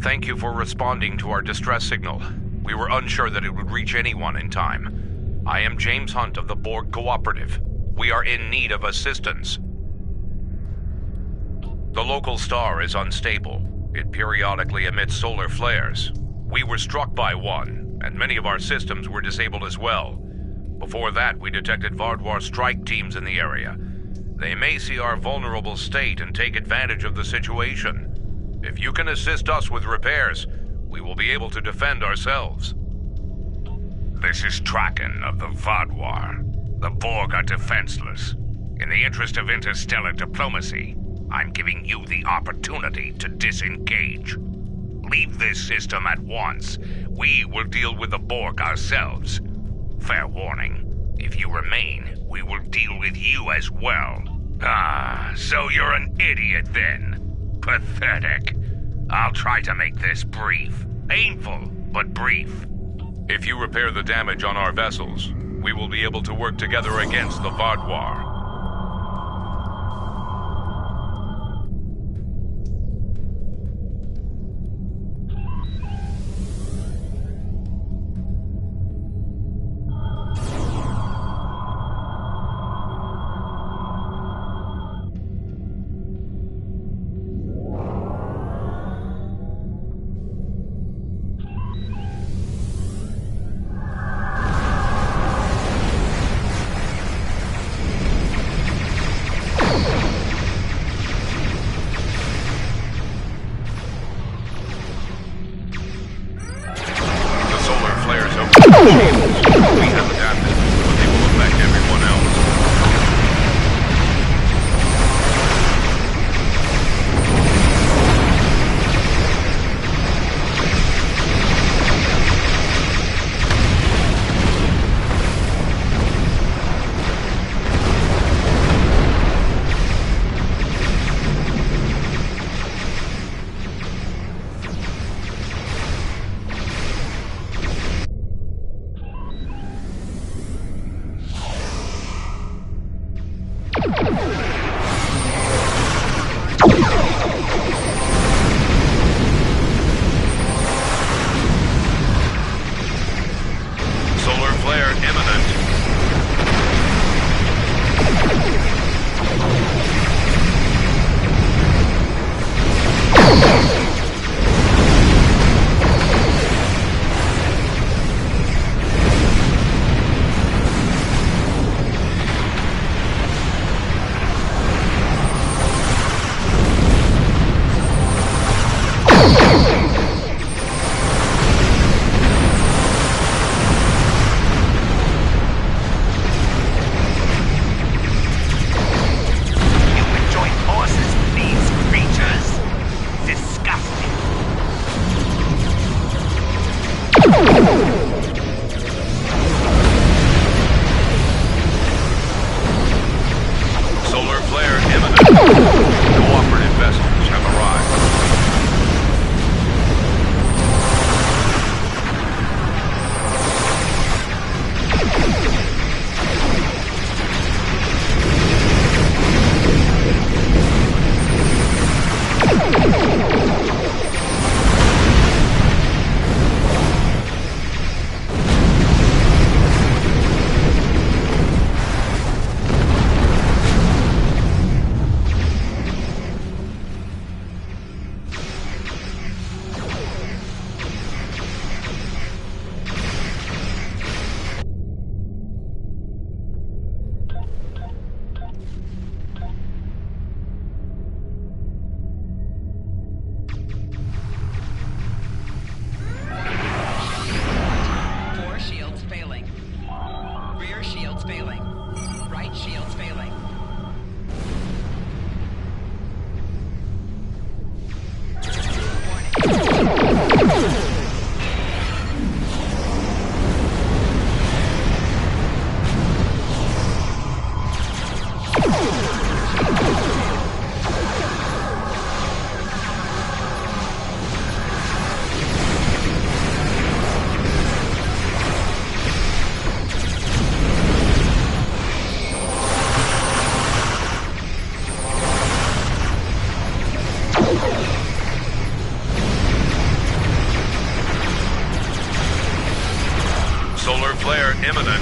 Thank you for responding to our distress signal. We were unsure that it would reach anyone in time. I am James Hunt of the Borg Cooperative. We are in need of assistance. The local star is unstable. It periodically emits solar flares. We were struck by one, and many of our systems were disabled as well. Before that, we detected Vardwar strike teams in the area. They may see our vulnerable state and take advantage of the situation. If you can assist us with repairs, we will be able to defend ourselves. This is Traken of the Vardwar. The Borg are defenseless. In the interest of interstellar diplomacy, I'm giving you the opportunity to disengage. Leave this system at once. We will deal with the Borg ourselves. Fair warning, if you remain, we will deal with you as well. Ah, so you're an idiot then. Pathetic. I'll try to make this brief. Painful, but brief. If you repair the damage on our vessels, we will be able to work together against the Vardwar. We have adapted, but they will affect everyone else. Solar flare imminent.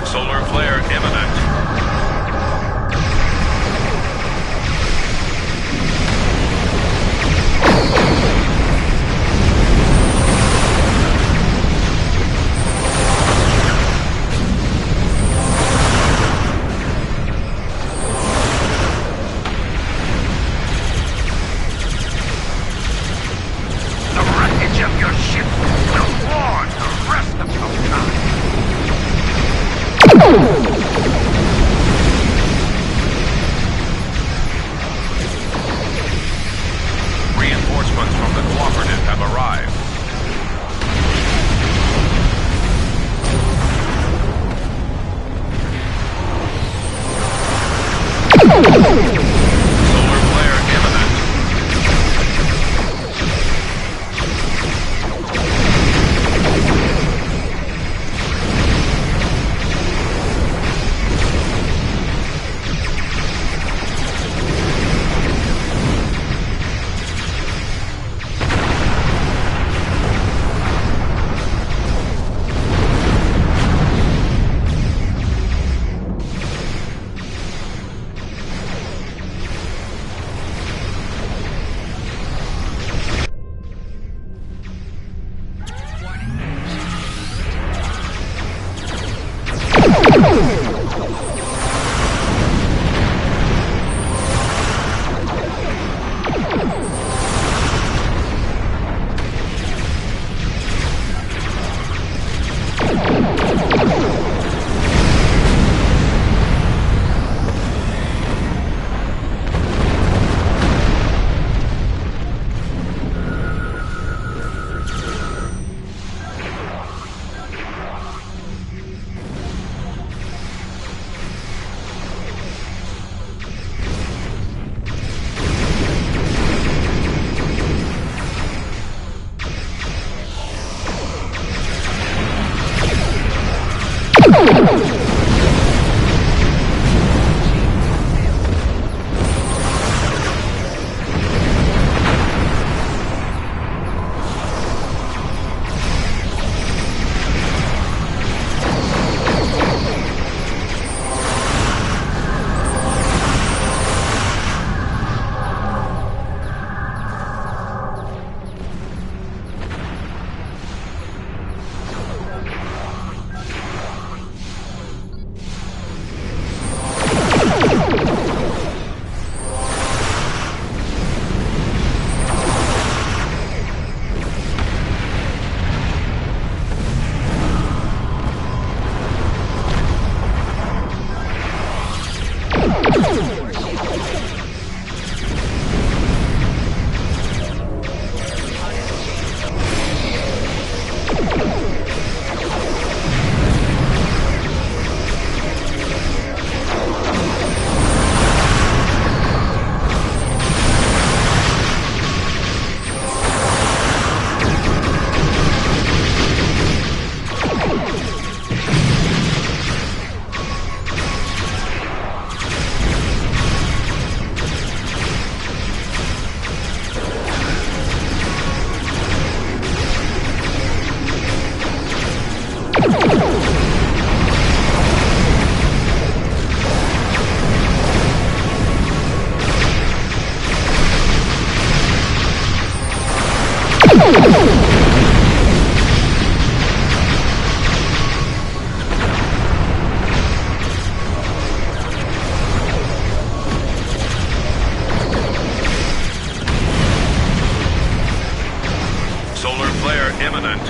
Solar flare imminent. The wreckage of your ship will warn the rest of mankind. Reinforcements from the cooperative have arrived. Solar flare imminent. Solar flare imminent.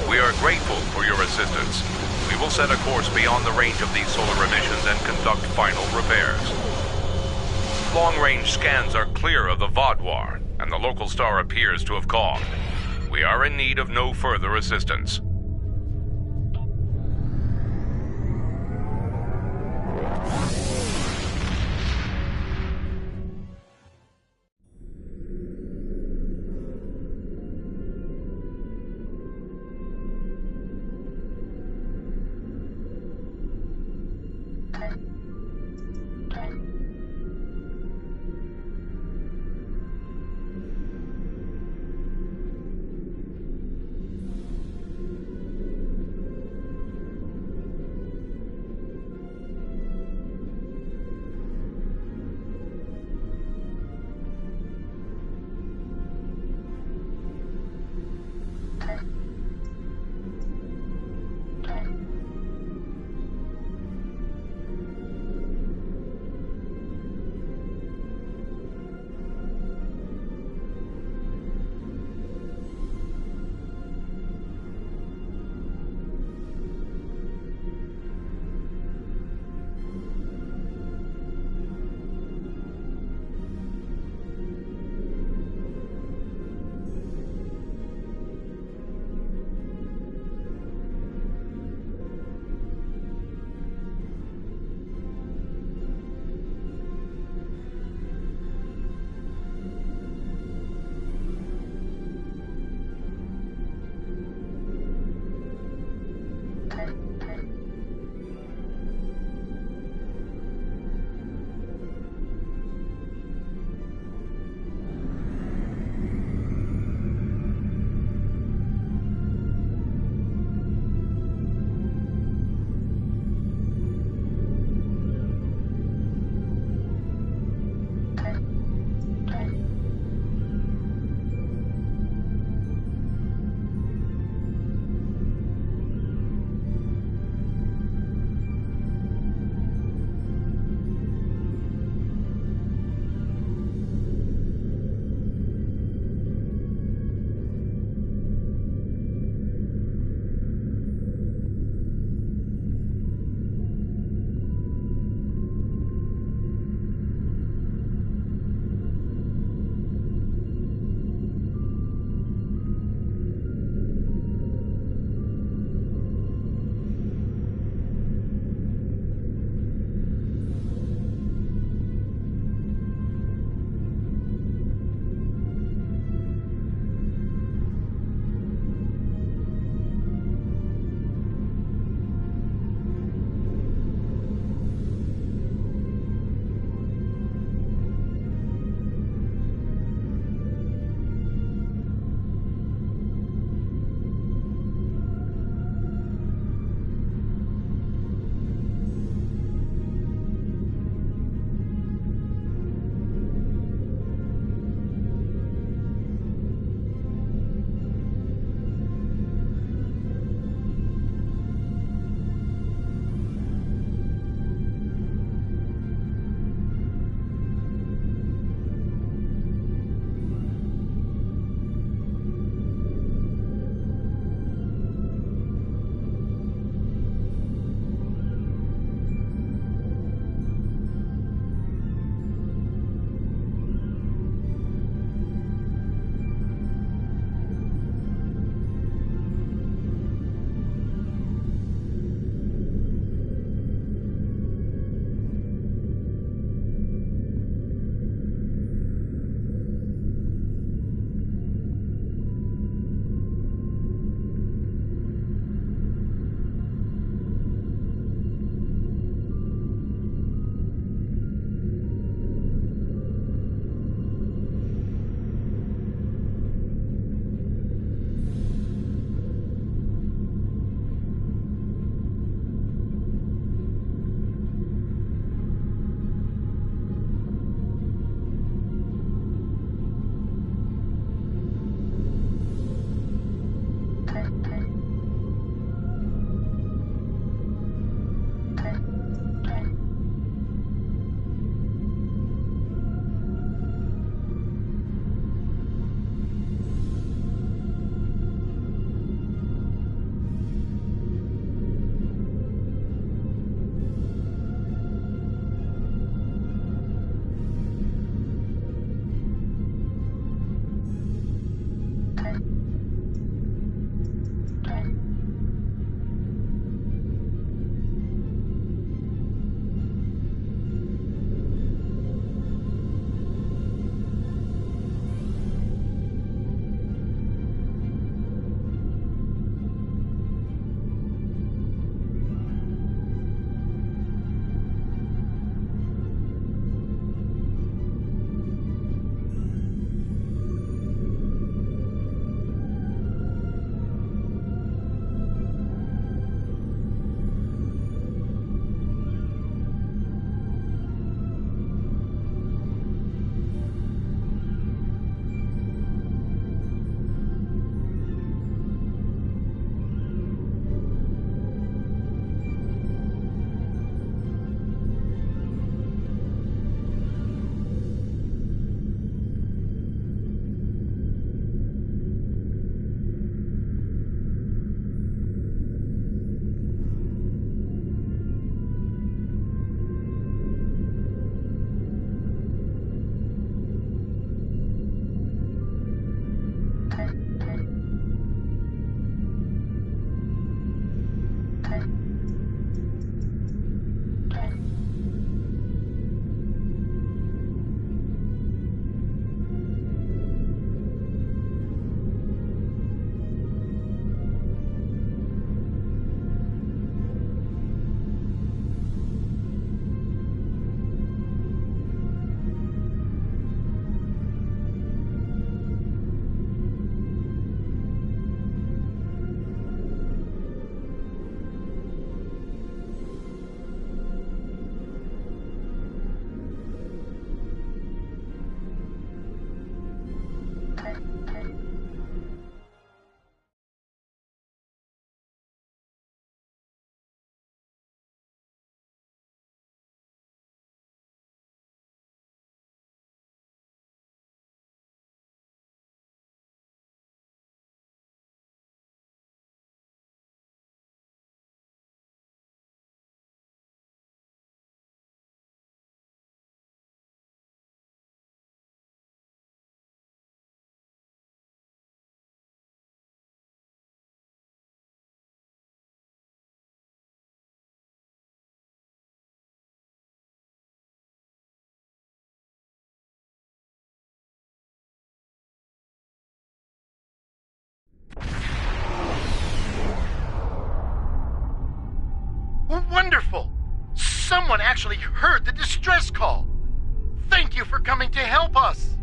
We are grateful for your assistance. We will set a course beyond the range of these solar emissions and conduct final repairs. Long-range scans are clear of the Vaadwaur, and the local star appears to have calmed. We are in need of no further assistance. Someone actually heard the distress call. Thank you for coming to help us.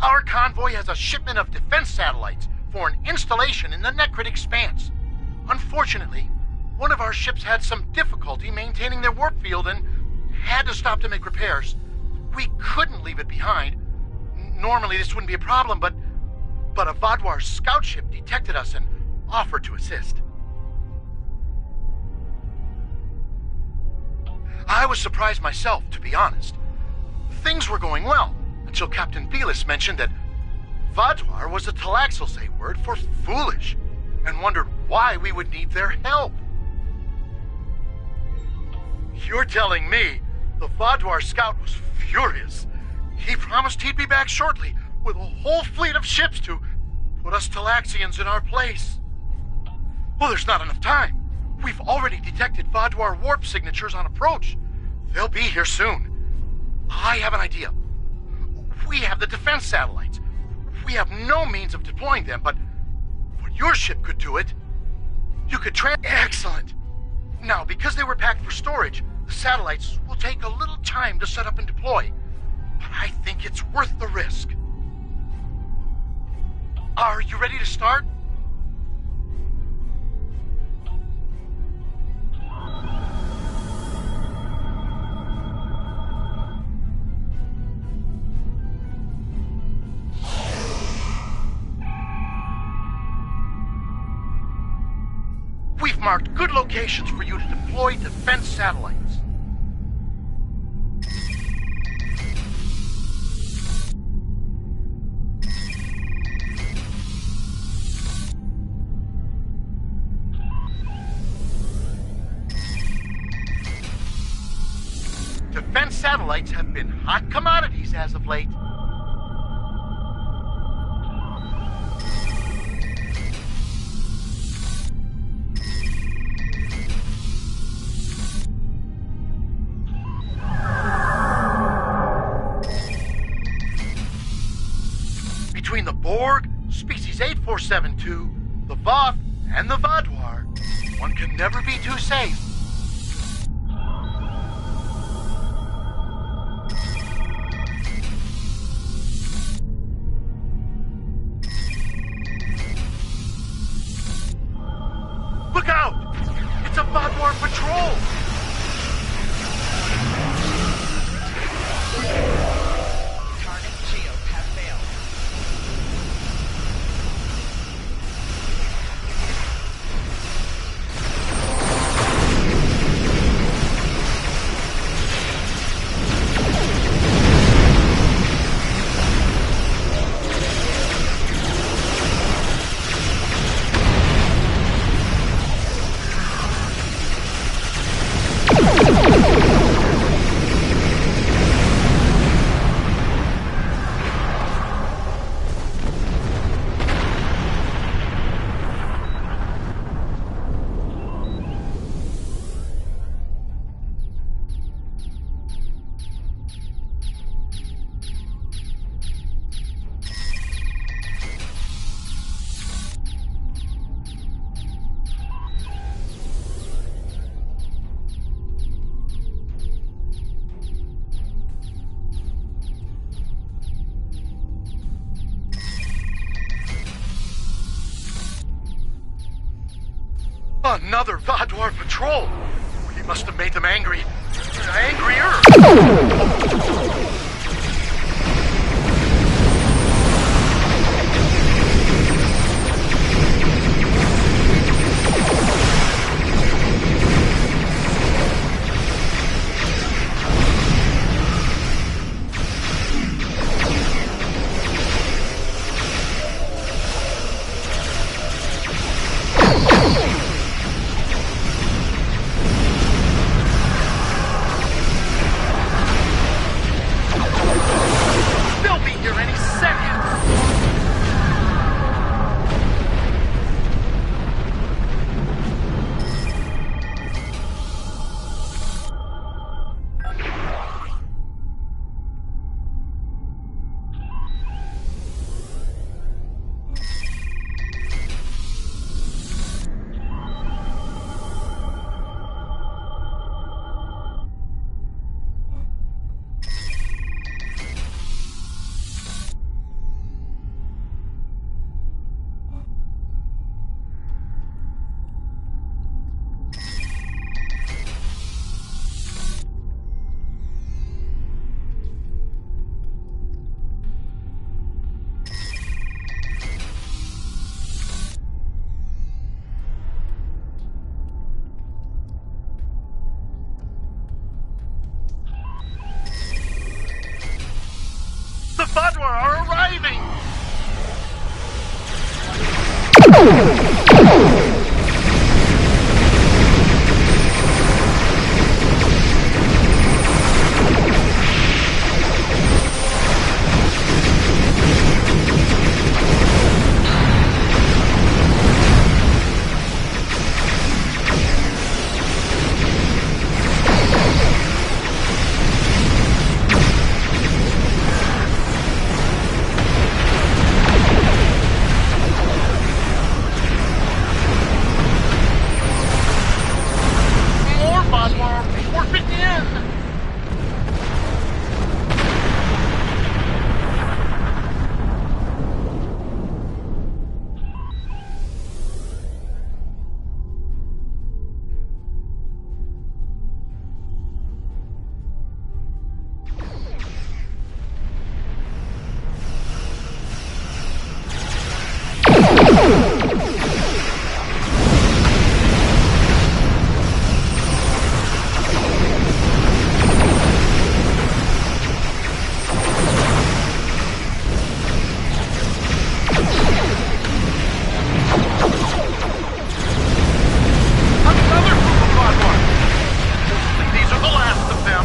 Our convoy has a shipment of defense satellites for an installation in the Necrit Expanse. Unfortunately, one of our ships had some difficulty maintaining their warp field and had to stop to make repairs. We couldn't leave it behind. Normally this wouldn't be a problem, but a Vaadwaur scout ship detected us and offered to assist. I was surprised myself, to be honest. Things were going well, until Captain Belis mentioned that Vaadwaur was a Talaxilse word for foolish, and wondered why we would need their help. You're telling me the Vaadwaur scout was furious. He promised he'd be back shortly with a whole fleet of ships to put us Talaxians in our place. Well, there's not enough time. We've already detected Vaadwaur warp signatures on approach. They'll be here soon. I have an idea. We have the defense satellites. We have no means of deploying them, but your ship could do it. You could Excellent. Now, because they were packed for storage, the satellites will take a little time to set up and deploy. But I think it's worth the risk. Are you ready to start? We've marked good locations for you to deploy defense satellites. Defense satellites have been hot commodities as of late. Between the Borg, Species 8472, the Voth, and the Vaadwaur, one can never be too safe. Look out! It's a Vaadwaur patrol! Target shields have failed. Another Vaadwaur patrol! We must have made them angry. Angrier! More Vadwar warping in! Another group of Vadwar! Hopefully these are the last of them.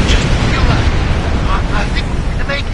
Just a few left. I think we're gonna make it.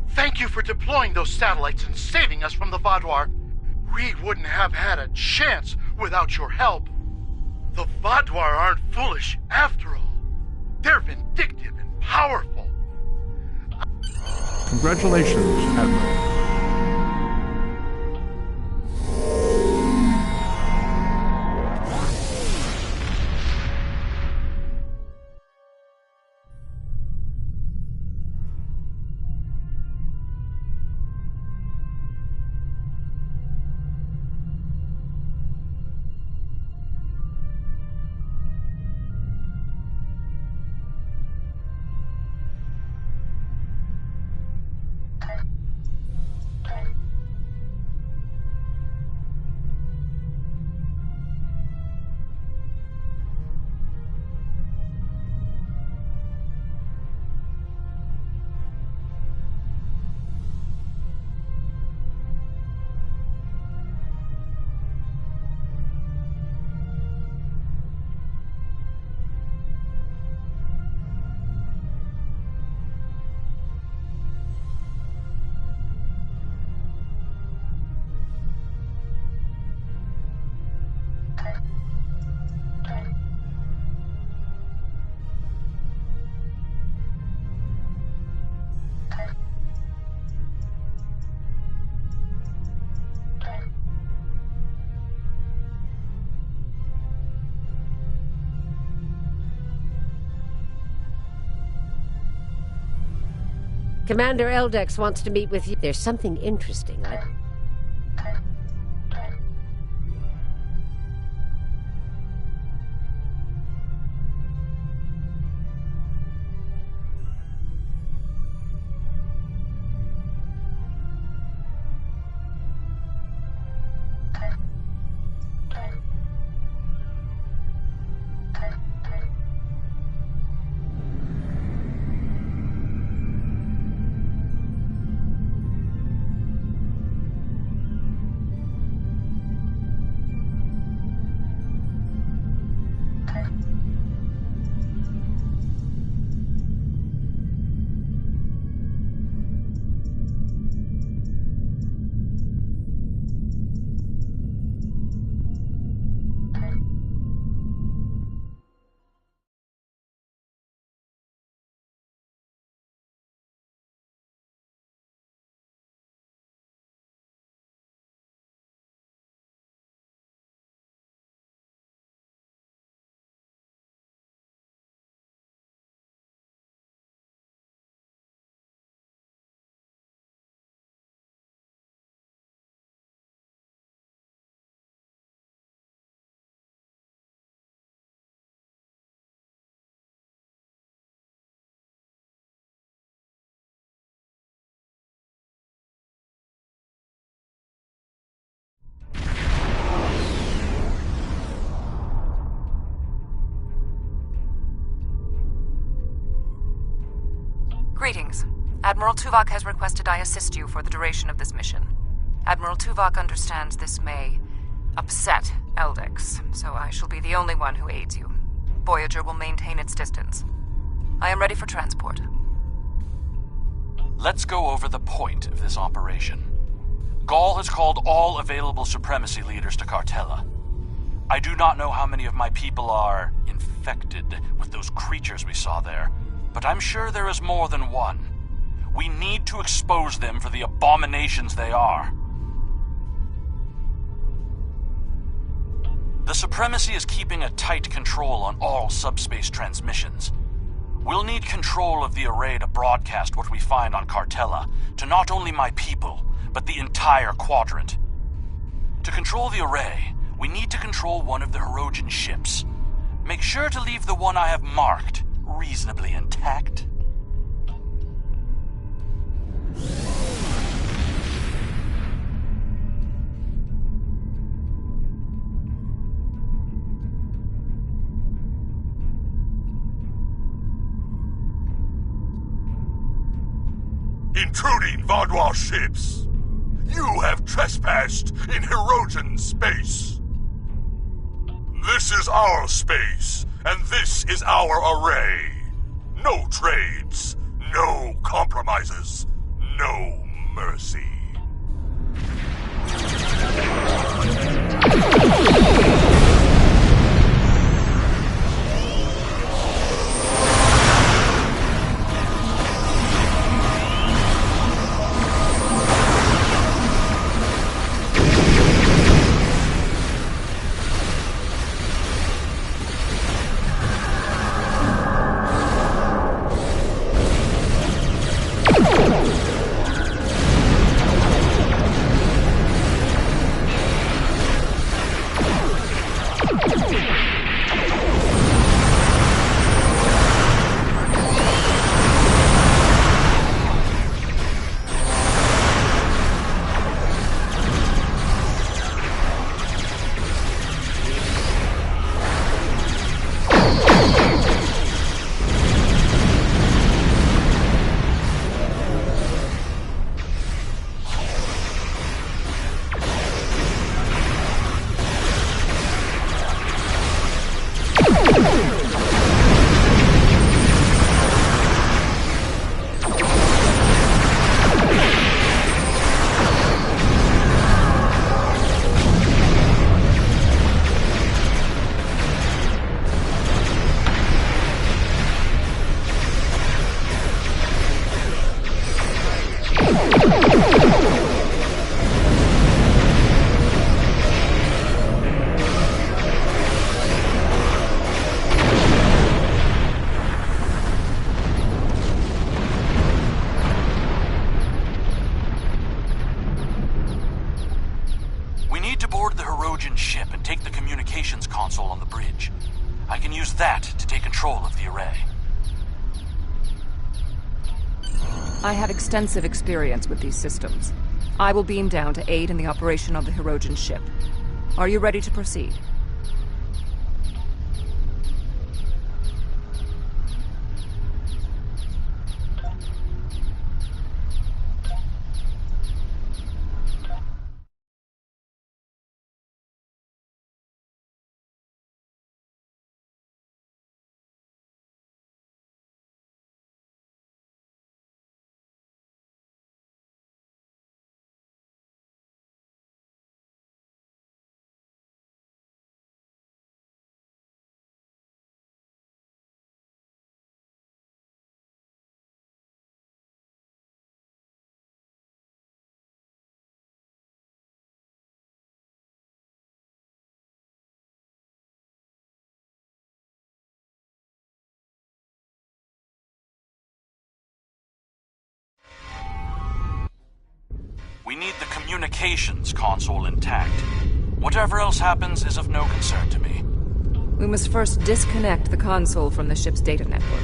Thank you for deploying those satellites and saving us from the Vadwar. We wouldn't have had a chance without your help. The Vadwar aren't foolish after all. They're vindictive and powerful. Congratulations, Admiral. Commander Eldex wants to meet with you. There's something interesting. Greetings. Admiral Tuvok has requested I assist you for the duration of this mission. Admiral Tuvok understands this may upset Eldex, so I shall be the only one who aids you. Voyager will maintain its distance. I am ready for transport. Let's go over the point of this operation. Gaul has called all available supremacy leaders to Cartella. I do not know how many of my people are infected with those creatures we saw there, but I'm sure there is more than one. We need to expose them for the abominations they are. The Supremacy is keeping a tight control on all subspace transmissions. We'll need control of the array to broadcast what we find on Cartella to not only my people, but the entire quadrant. To control the array, we need to control one of the Hirogen ships. Make sure to leave the one I have marked reasonably intact. Intruding Vaudouar ships! You have trespassed in Hirogen space! This is our space, and this is our array. No trades, no compromises, no mercy. communications console on the bridge. I can use that to take control of the array. I have extensive experience with these systems. I will beam down to aid in the operation of the Hirogen ship. Are you ready to proceed? We need the communications console intact. Whatever else happens is of no concern to me. We must first disconnect the console from the ship's data network.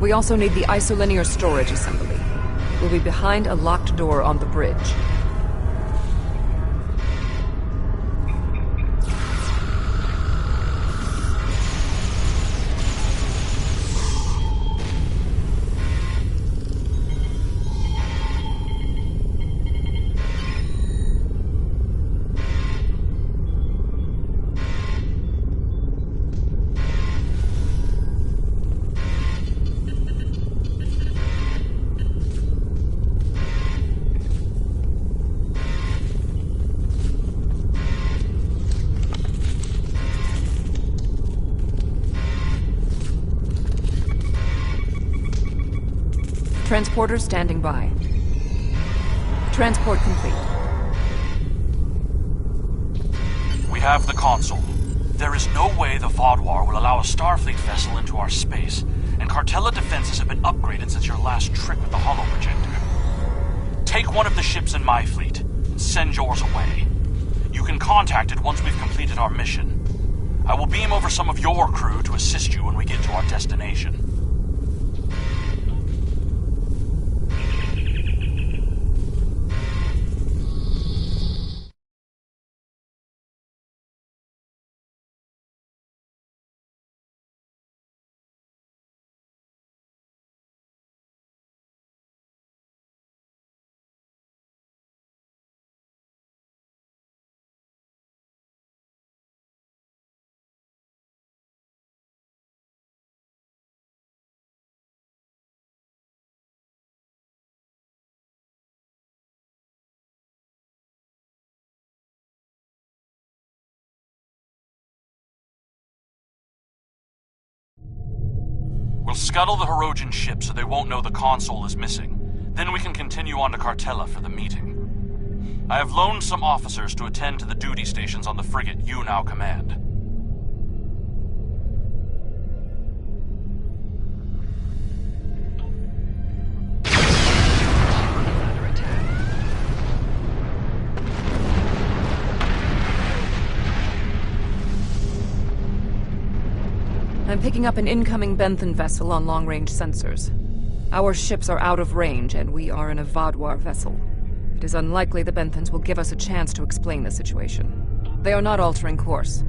We also need the isolinear storage assembly. We'll be behind a locked door on the bridge. Transporter standing by. Transport complete. We have the console. There is no way the Vaadwaur will allow a Starfleet vessel into our space, and Cartella defenses have been upgraded since your last trick with the holo projector. Take one of the ships in my fleet, and send yours away. You can contact it once we've completed our mission. I will beam over some of your crew to assist you when we get to our destination. We'll scuttle the Hirogen ship so they won't know the console is missing. Then we can continue on to Cartella for the meeting. I have loaned some officers to attend to the duty stations on the frigate you now command. Under attack. I'm picking up an incoming Benthan vessel on long-range sensors. Our ships are out of range, and we are in a Vaadwaur vessel. It is unlikely the Benthans will give us a chance to explain the situation. They are not altering course.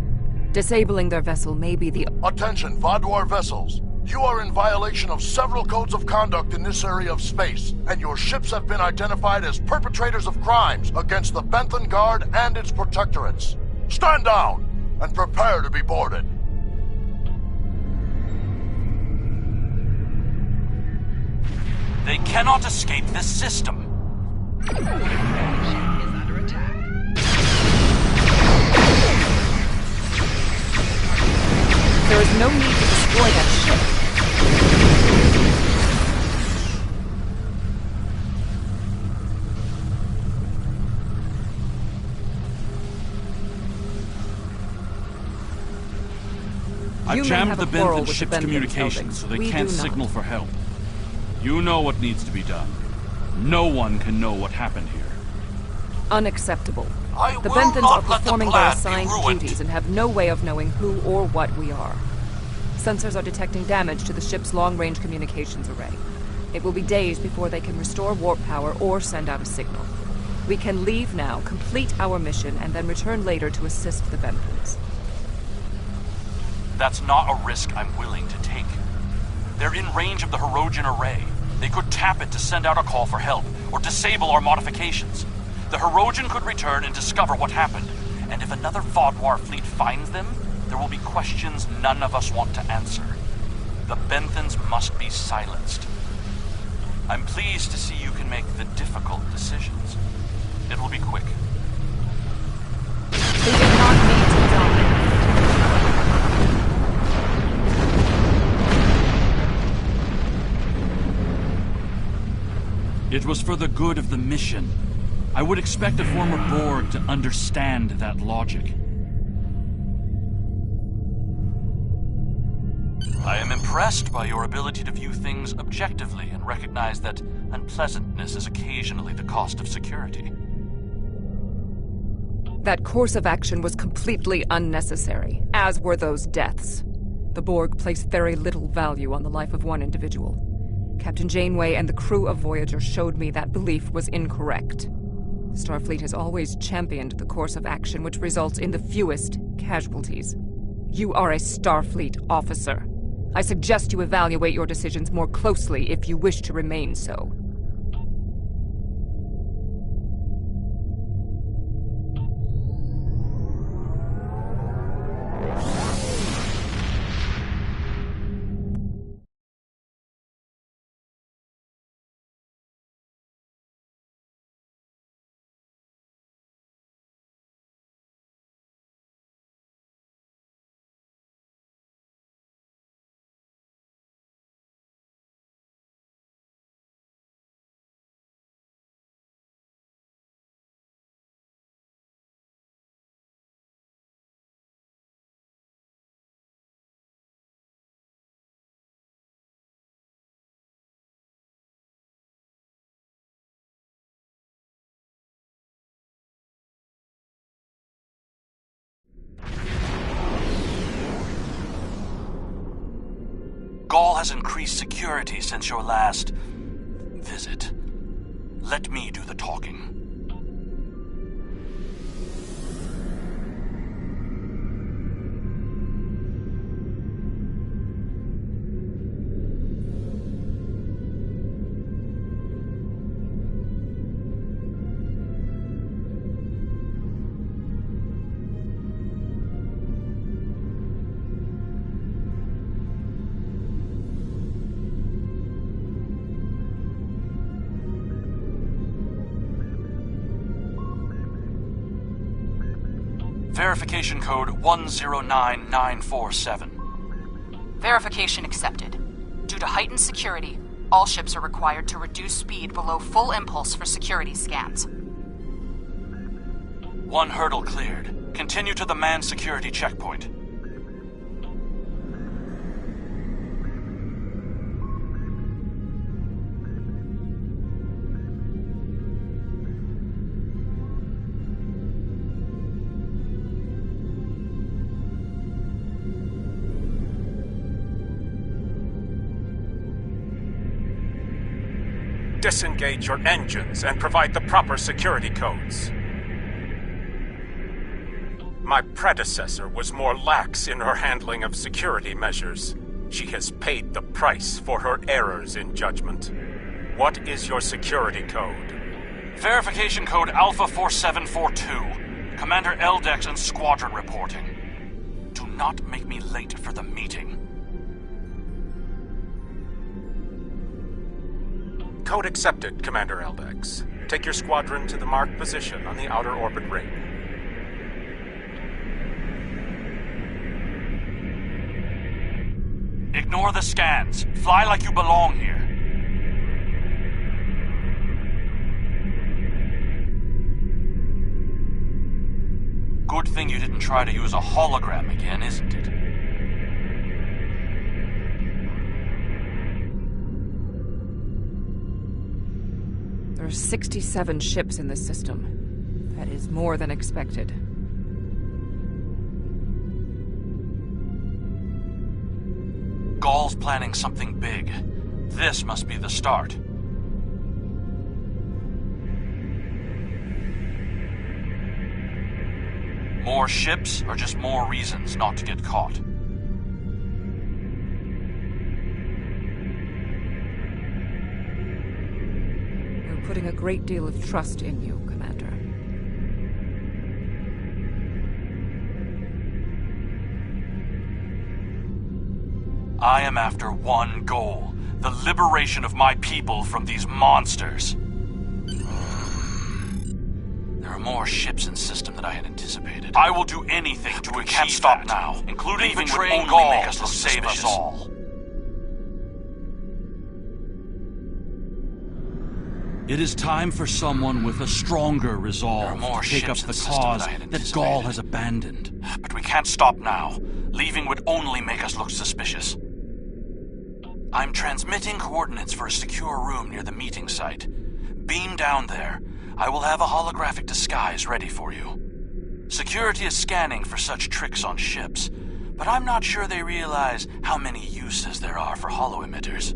Disabling their vessel may be the— Attention, Vaadwaur vessels. You are in violation of several codes of conduct in this area of space, and your ships have been identified as perpetrators of crimes against the Benthan Guard and its protectorates. Stand down, and prepare to be boarded. cannot escape this system. Ship is under attack. There is no need to destroy that ship. I've jammed the Benthan ship's Benthan communications so they We can't do not. signal for help. You know what needs to be done. No one can know what happened here. Unacceptable. I The will Benthans not are let the performing their plan be assigned ruined. duties and have no way of knowing who or what we are. Sensors are detecting damage to the ship's long-range communications array. It will be days before they can restore warp power or send out a signal. We can leave now, complete our mission, and then return later to assist the Benthans. That's not a risk I'm willing to take. They're in range of the Hirogen array. They could tap it to send out a call for help, or disable our modifications. The Hirogen could return and discover what happened. And if another Vodwar fleet finds them, there will be questions none of us want to answer. The Benthans must be silenced. I'm pleased to see you can make the difficult decisions. It will be quick. They did not need to die. It was for the good of the mission. I would expect a former Borg to understand that logic. I am impressed by your ability to view things objectively and recognize that unpleasantness is occasionally the cost of security. That course of action was completely unnecessary, as were those deaths. The Borg placed very little value on the life of one individual. Captain Janeway and the crew of Voyager showed me that belief was incorrect. Starfleet has always championed the course of action which results in the fewest casualties. You are a Starfleet officer. I suggest you evaluate your decisions more closely if you wish to remain so. Gaul has increased security since your last visit. Let me do the talking. Verification code 109947. Verification accepted. Due to heightened security, all ships are required to reduce speed below full impulse for security scans. One hurdle cleared. Continue to the manned security checkpoint. Disengage your engines and provide the proper security codes. My predecessor was more lax in her handling of security measures. She has paid the price for her errors in judgment. What is your security code? Verification code Alpha 4742. Commander Eldex and squadron reporting. Do not make me late for the meeting. Code accepted, Commander Eldex. Take your squadron to the marked position on the outer orbit ring. Ignore the scans. Fly like you belong here. Good thing you didn't try to use a hologram again, isn't it? There are 67 ships in this system. That is more than expected. Gaul's planning something big. This must be the start. More ships, or just more reasons not to get caught? We're putting a great deal of trust in you, Commander. I am after one goal: the liberation of my people from these monsters. There are more ships in system than I had anticipated. I will do anything to achieve can't stop that, now, including betraying Gaul make us to save us all. It is time for someone with a stronger resolve to take up the cause that Gaul has abandoned. But we can't stop now. Leaving would only make us look suspicious. I'm transmitting coordinates for a secure room near the meeting site. Beam down there. I will have a holographic disguise ready for you. Security is scanning for such tricks on ships, but I'm not sure they realize how many uses there are for holo-emitters.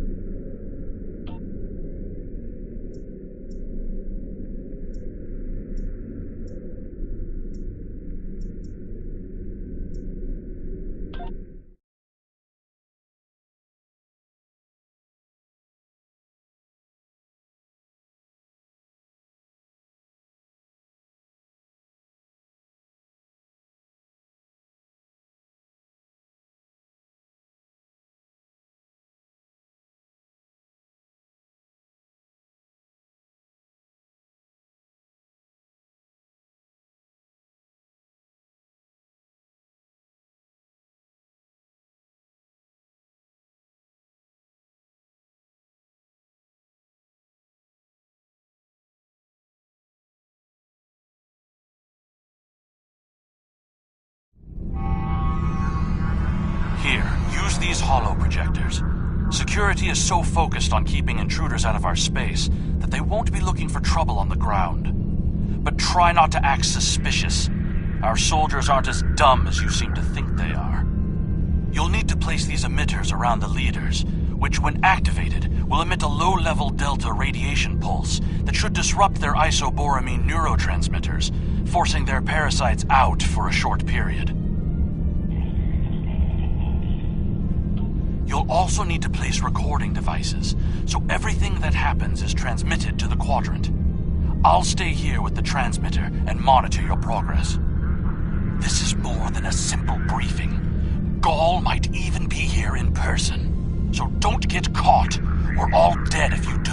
Here, use these holo projectors. Security is so focused on keeping intruders out of our space that they won't be looking for trouble on the ground. But try not to act suspicious. Our soldiers aren't as dumb as you seem to think they are. You'll need to place these emitters around the leaders, which, when activated, will emit a low-level delta radiation pulse that should disrupt their isoboramine neurotransmitters, forcing their parasites out for a short period. You'll also need to place recording devices, so everything that happens is transmitted to the quadrant. I'll stay here with the transmitter and monitor your progress. This is more than a simple briefing. Gaul might even be here in person, so don't get caught. We're all dead if you do.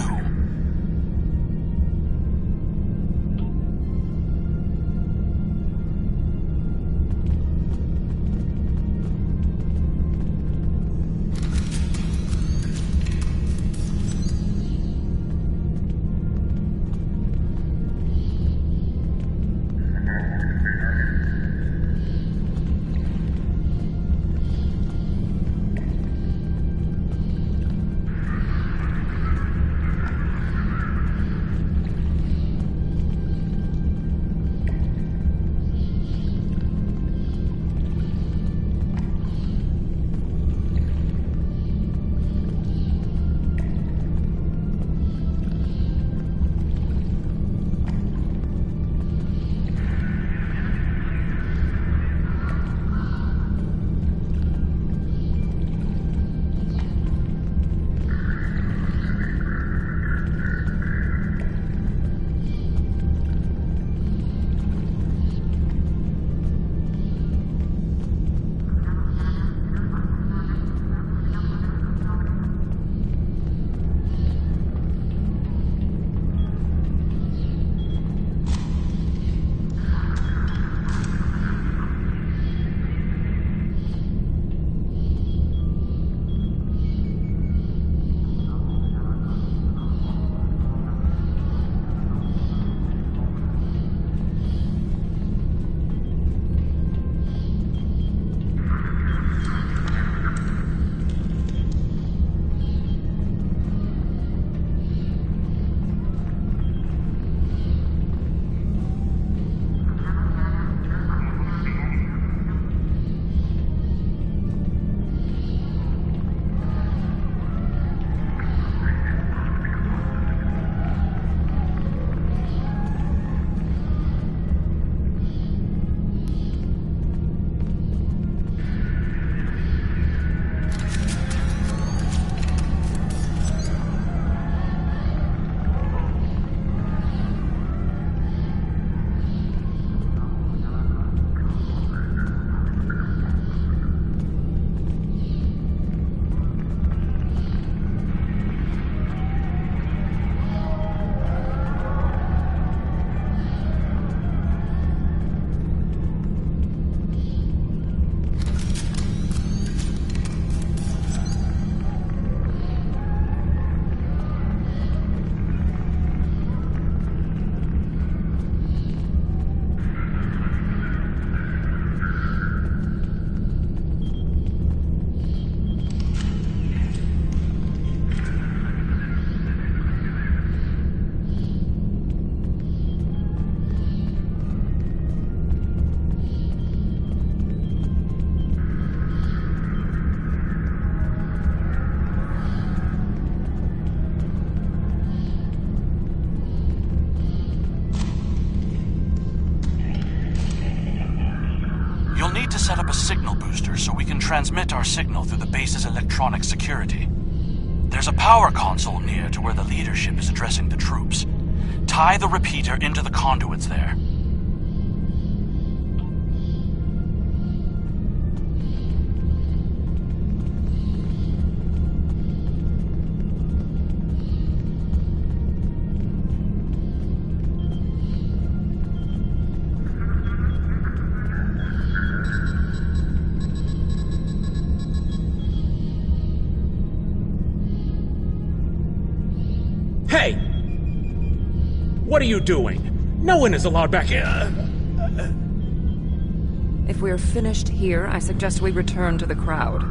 signal boosters so we can transmit our signal through the base's electronic security. There's a power console near to where the leadership is addressing the troops. Tie the repeater into the conduits there. Hey! What are you doing? No one is allowed back here. If we're finished here, I suggest we return to the crowd.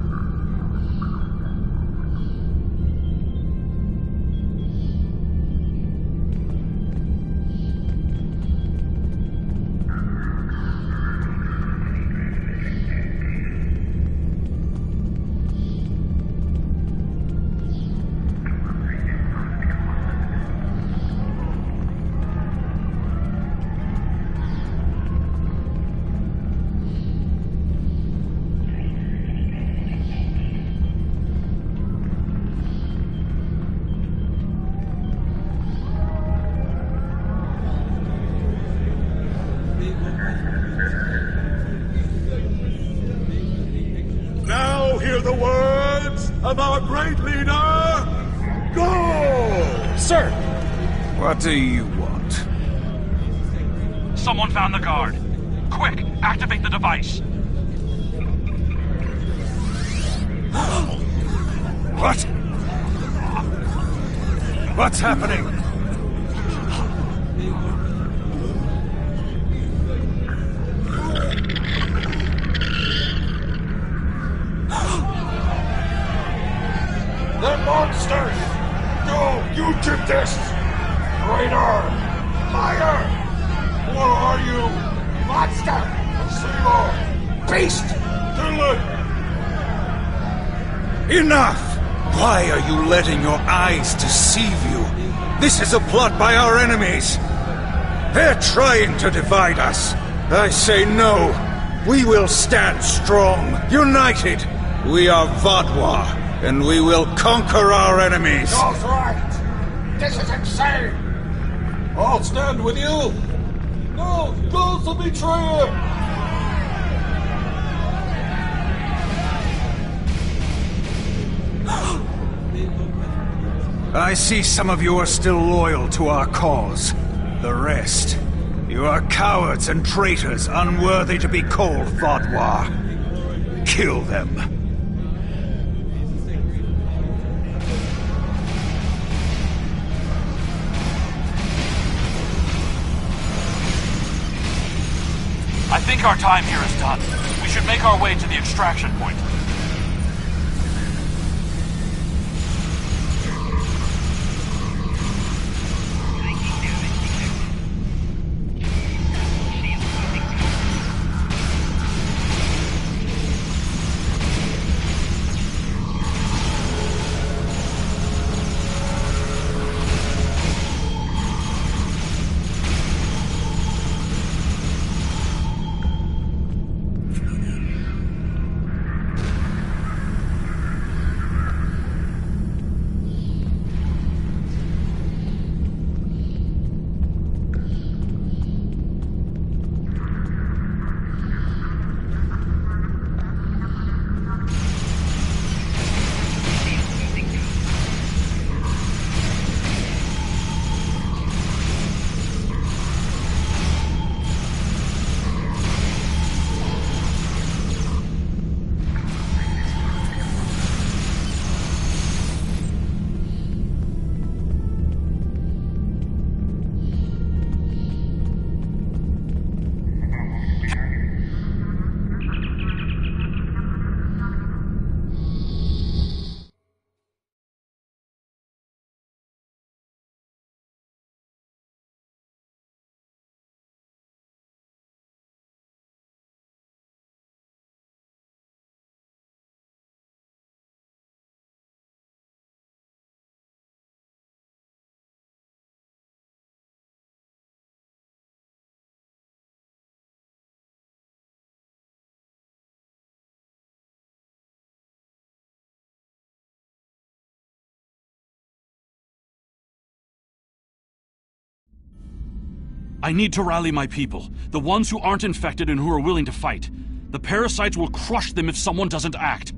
Now hear the words of our great leader, go! Sir! What do you want? Someone found the guard. Quick, activate the device. What? What's happening? They're monsters! Go, you did this! Traitor! Liar! Who are you? Monster! Seymour! Beast! Kill it! Enough! Why are you letting your eyes deceive you? This is a plot by our enemies. They're trying to divide us. I say no. We will stand strong, united. We are Vodwar, and we will conquer our enemies. Joel's right! This is insane! I'll stand with you! No! Joel's a betrayer! I see some of you are still loyal to our cause. The rest, you are cowards and traitors unworthy to be called Vodwar. Kill them. I think our time here is done. We should make our way to the extraction point. I need to rally my people, the ones who aren't infected and who are willing to fight. The parasites will crush them if someone doesn't act.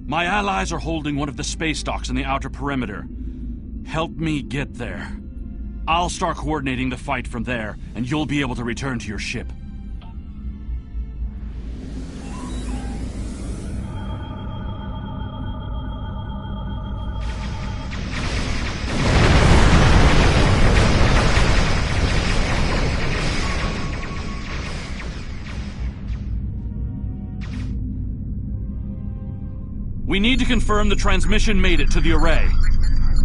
My allies are holding one of the space docks in the outer perimeter. Help me get there. I'll start coordinating the fight from there, and you'll be able to return to your ship. We need to confirm the transmission made it to the array.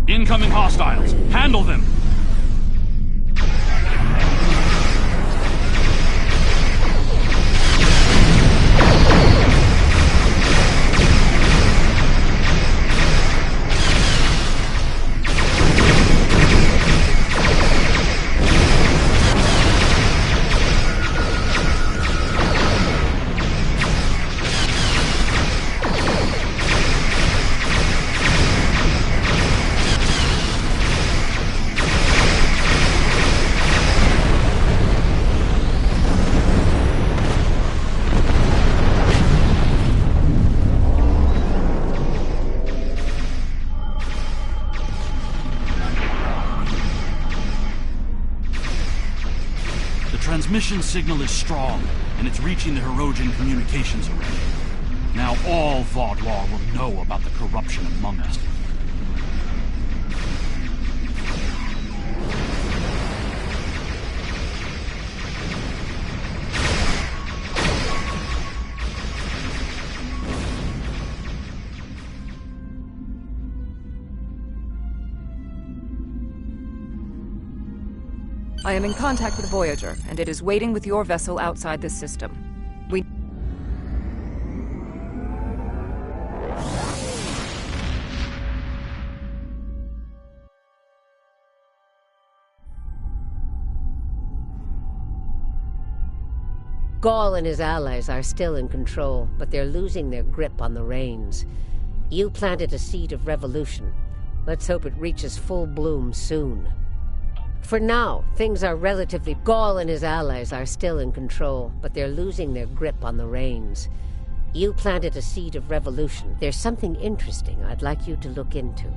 Incoming hostiles. Handle them! The transmission signal is strong, and it's reaching the Hirogen communications array. Now all Vaudwar will know about the corruption among us. I am in contact with Voyager, and it is waiting with your vessel outside this system. We... Gaul and his allies are still in control, but they're losing their grip on the reins. You planted a seed of revolution. Let's hope it reaches full bloom soon. For now, things are relatively... Gaul and his allies are still in control, but they're losing their grip on the reins. You planted a seed of revolution. There's something interesting I'd like you to look into.